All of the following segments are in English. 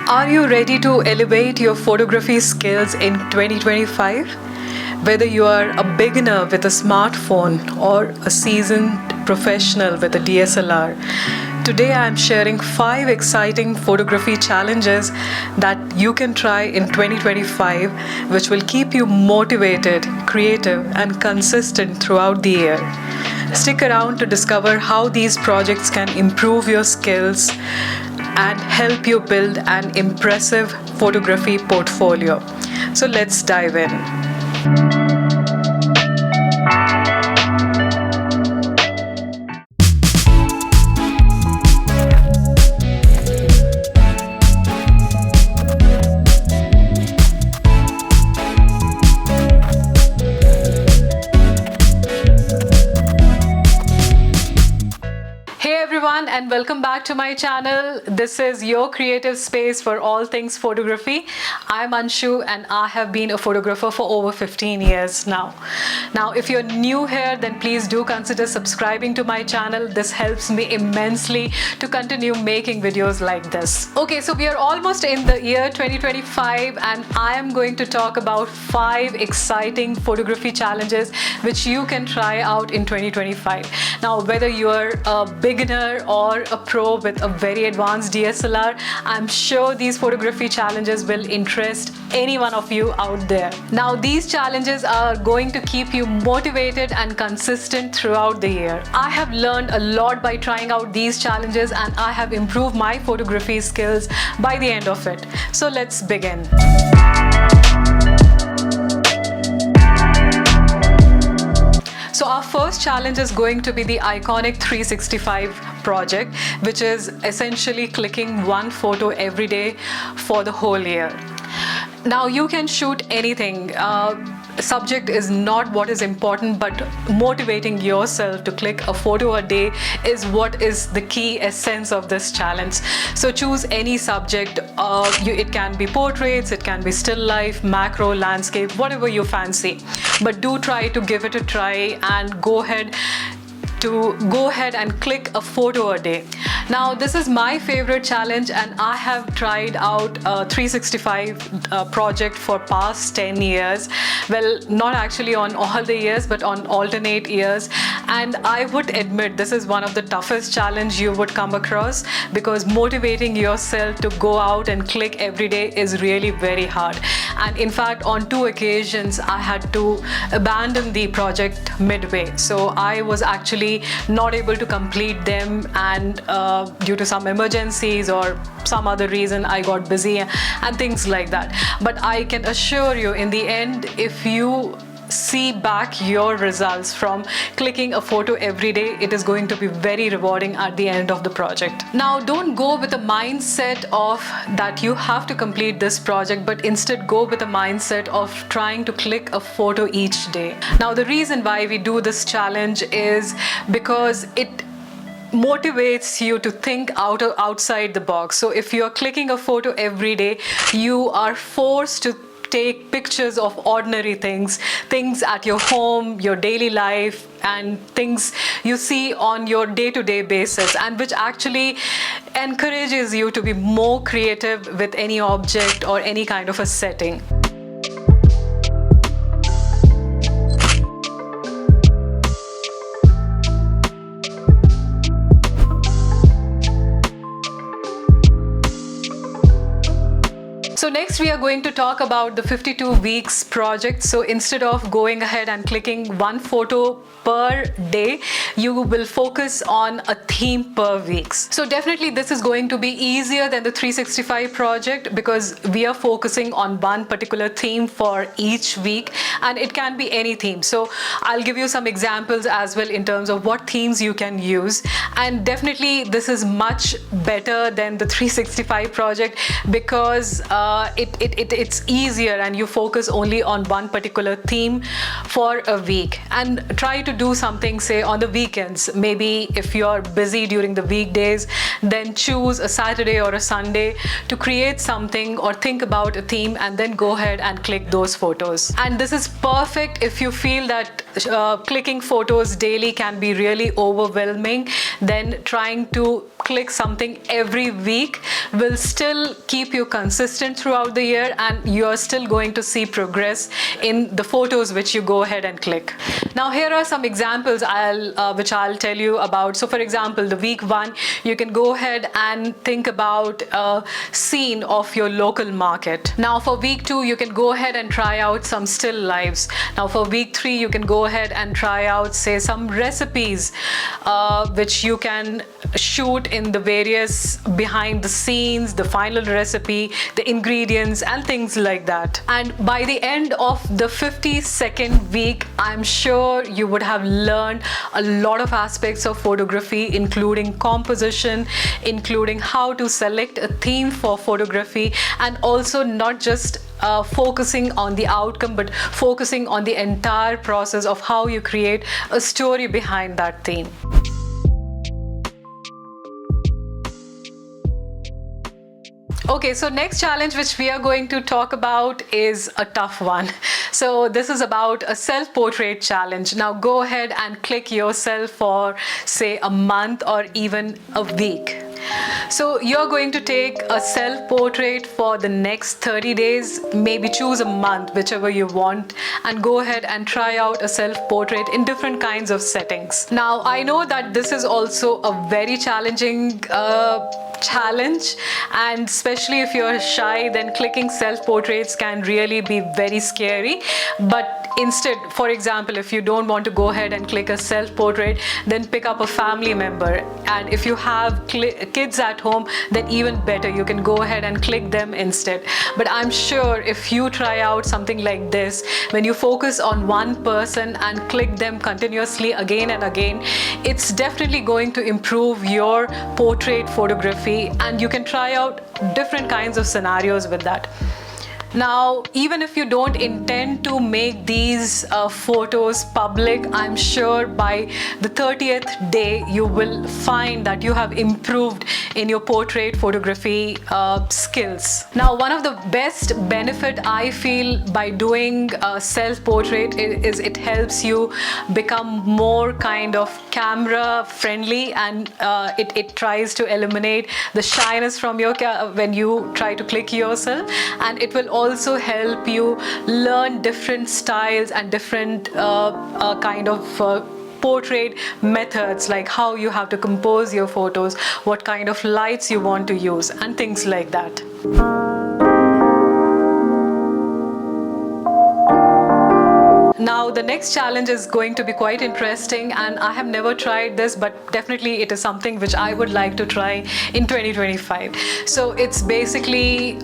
Are you ready to elevate your photography skills in 2025? Whether you are a beginner with a smartphone or a seasoned professional with a DSLR, today I am sharing 5 exciting photography challenges that you can try in 2025, which will keep you motivated, creative, and consistent throughout the year. Stick around to discover how these projects can improve your skills and help you build an impressive photography portfolio. So let's dive in. And welcome back to my channel. This is your creative space for all things photography. I'm Anshu and I have been a photographer for over 15 years now. Now, if you're new here, then please do consider subscribing to my channel. This helps me immensely to continue making videos like this. Okay, so we are almost in the year 2025 and I am going to talk about 5 exciting photography challenges which you can try out in 2025. Now, whether you're a beginner or a pro with a very advanced DSLR, I'm sure these photography challenges will interest any one of you out there. Now, these challenges are going to keep you motivated and consistent throughout the year. I have learned a lot by trying out these challenges and I have improved my photography skills by the end of it. So let's begin. So our first challenge is going to be the iconic 365 project, which is essentially clicking one photo every day for the whole year. Now you can shoot anything. Subject is not what is important, but motivating yourself to click a photo a day is what is the key essence of this challenge. So choose any subject. It can be portraits, it can be still life, macro, landscape, whatever you fancy. But do try to give it a try and go ahead and click a photo a day. Now, this is my favorite challenge and I have tried out a 365 project for past 10 years. Well, not actually on all the years, but on alternate years. And I would admit this is one of the toughest challenge you would come across because motivating yourself to go out and click every day is really very hard. And in fact, on 2 occasions, I had to abandon the project midway. So I was actually not able to complete them, and due to some emergencies or some other reason I got busy and things like that. But I can assure you, in the end, if you see back your results from clicking a photo every day, it is going to be very rewarding at the end of the project. Now, don't go with a mindset of that you have to complete this project, but instead go with a mindset of trying to click a photo each day. Now, the reason why we do this challenge is because it motivates you to think outside the box. So if you're clicking a photo every day, you are forced to take pictures of ordinary things at your home, your daily life, and things you see on your day-to-day basis, and which actually encourages you to be more creative with any object or any kind of a setting. So next we are going to talk about the 52 weeks project. So instead of going ahead and clicking one photo per day, you will focus on a theme per weeks. So definitely this is going to be easier than the 365 project because we are focusing on one particular theme for each week, and it can be any theme. So I'll give you some examples as well in terms of what themes you can use, and definitely this is much better than the 365 project because it's easier and you focus only on one particular theme for a week, and try to do something, say, on the weekends. Maybe if you're busy during the weekdays, then choose a Saturday or a Sunday to create something or think about a theme, and then go ahead and click those photos. And this is perfect if you feel that clicking photos daily can be really overwhelming. Then trying to click something every week will still keep you consistent throughout the year, and you're still going to see progress in the photos which you go ahead and click. Now here are some examples which I'll tell you about. So for example, the week 1, you can go ahead and think about a scene of your local market. Now for week 2, you can go ahead and try out some still lives. Now for week 3, you can go ahead and try out, say, some recipes which you can shoot in the various behind the scenes, the final recipe, the ingredients, and things like that. And by the end of the 52nd week, I'm sure you would have learned a lot of aspects of photography, including composition, including how to select a theme for photography, and also not just focusing on the outcome, but focusing on the entire process of how you create a story behind that theme. Okay, so next challenge which we are going to talk about is a tough one. So this is about a self-portrait challenge. Now go ahead and click yourself for, say, a month or even a week. So you're going to take a self-portrait for the next 30 days, maybe choose a month, whichever you want, and go ahead and try out a self-portrait in different kinds of settings. Now I know that this is also a very challenging challenge, and especially if you're shy, then clicking self-portraits can really be very scary. But instead, for example, if you don't want to go ahead and click a self-portrait, then pick up a family member. And if you have kids at home, then even better, you can go ahead and click them instead. But I'm sure if you try out something like this, when you focus on one person and click them continuously again and again, it's definitely going to improve your portrait photography, and you can try out different kinds of scenarios with that. Now, even if you don't intend to make these photos public, I'm sure by the 30th day you will find that you have improved in your portrait photography skills. Now, one of the best benefit I feel by doing self-portrait is it helps you become more kind of camera friendly, and it tries to eliminate the shyness from your when you try to click yourself, and it will also help you learn different styles and different kind of portrait methods, like how you have to compose your photos, what kind of lights you want to use, and things like that. Now the next challenge is going to be quite interesting, and I have never tried this, but definitely it is something which I would like to try in 2025. So it's basically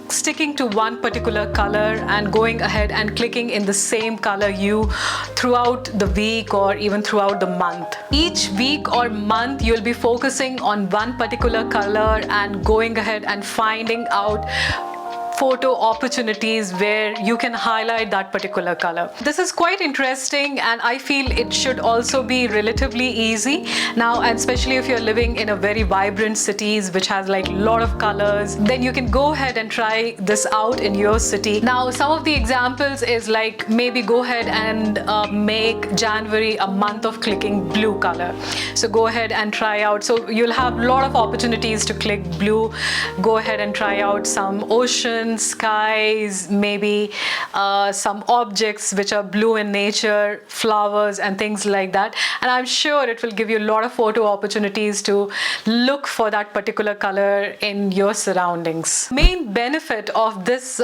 sticking to one particular color and going ahead and clicking in the same color hue throughout the week or even throughout the month. Each week or month you'll be focusing on one particular color and going ahead and finding out photo opportunities where you can highlight that particular color. This is quite interesting, and I feel it should also be relatively easy now, and especially if you're living in a very vibrant cities which has like a lot of colors, then you can go ahead and try this out in your city. Now some of the examples is like, maybe go ahead and make January a month of clicking blue color. So go ahead and try out. So you'll have a lot of opportunities to click blue. Go ahead and try out some ocean, skies, maybe some objects which are blue in nature, flowers and things like that. And I'm sure it will give you a lot of photo opportunities to look for that particular color in your surroundings. Main benefit of this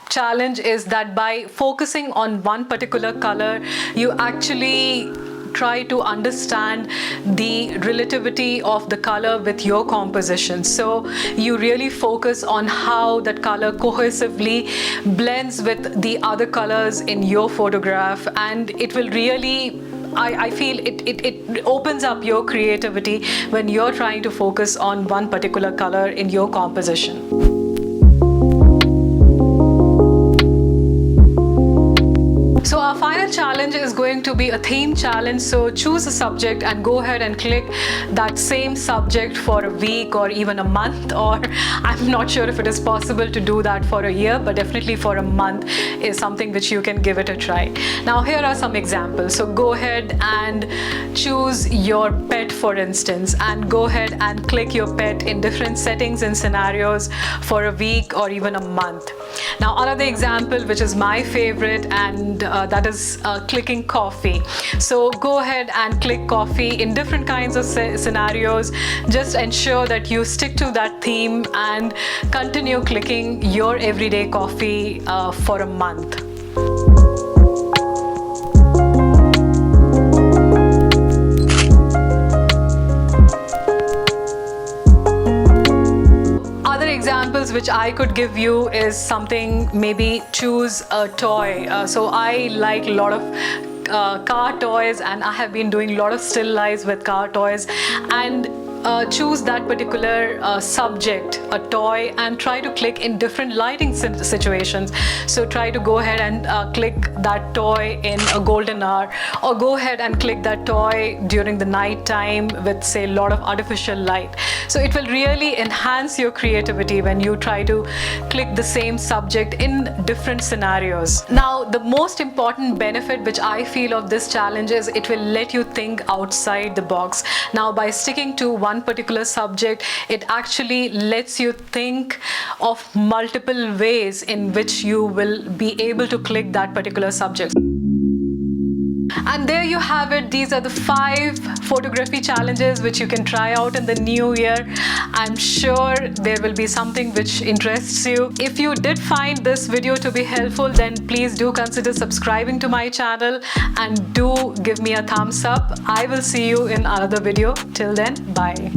challenge is that by focusing on one particular color, you actually try to understand the relativity of the color with your composition. So you really focus on how that color cohesively blends with the other colors in your photograph, and it will really, I feel it opens up your creativity when you're trying to focus on one particular color in your composition. be a theme challenge. So choose a subject and go ahead and click that same subject for a week or even a month, or I'm not sure if it is possible to do that for a year, but definitely for a month is something which you can give it a try. Now here are some examples. So go ahead and choose your pet, for instance, and go ahead and click your pet in different settings and scenarios for a week or even a month. Now another example which is my favorite, and that is clicking coffee. So go ahead and click coffee in different kinds of scenarios. Just ensure that you stick to that theme and continue clicking your everyday coffee for a month. Examples which I could give you is something, maybe choose a toy. So I like a lot of car toys, and I have been doing a lot of still lives with car toys, and choose that particular subject, a toy, and try to click in different lighting situations. So try to go ahead and click that toy in a golden hour, or go ahead and click that toy during the night time with, say, a lot of artificial light. So it will really enhance your creativity when you try to click the same subject in different scenarios. Now the most important benefit which I feel of this challenge is it will let you think outside the box. Now by sticking to one particular subject, it actually lets you think of multiple ways in which you will be able to click that particular subject. And there you have it. These are the 5 photography challenges which you can try out in the new year. I'm sure there will be something which interests you. If you did find this video to be helpful, then please do consider subscribing to my channel and do give me a thumbs up. I will see you in another video. Till then, bye.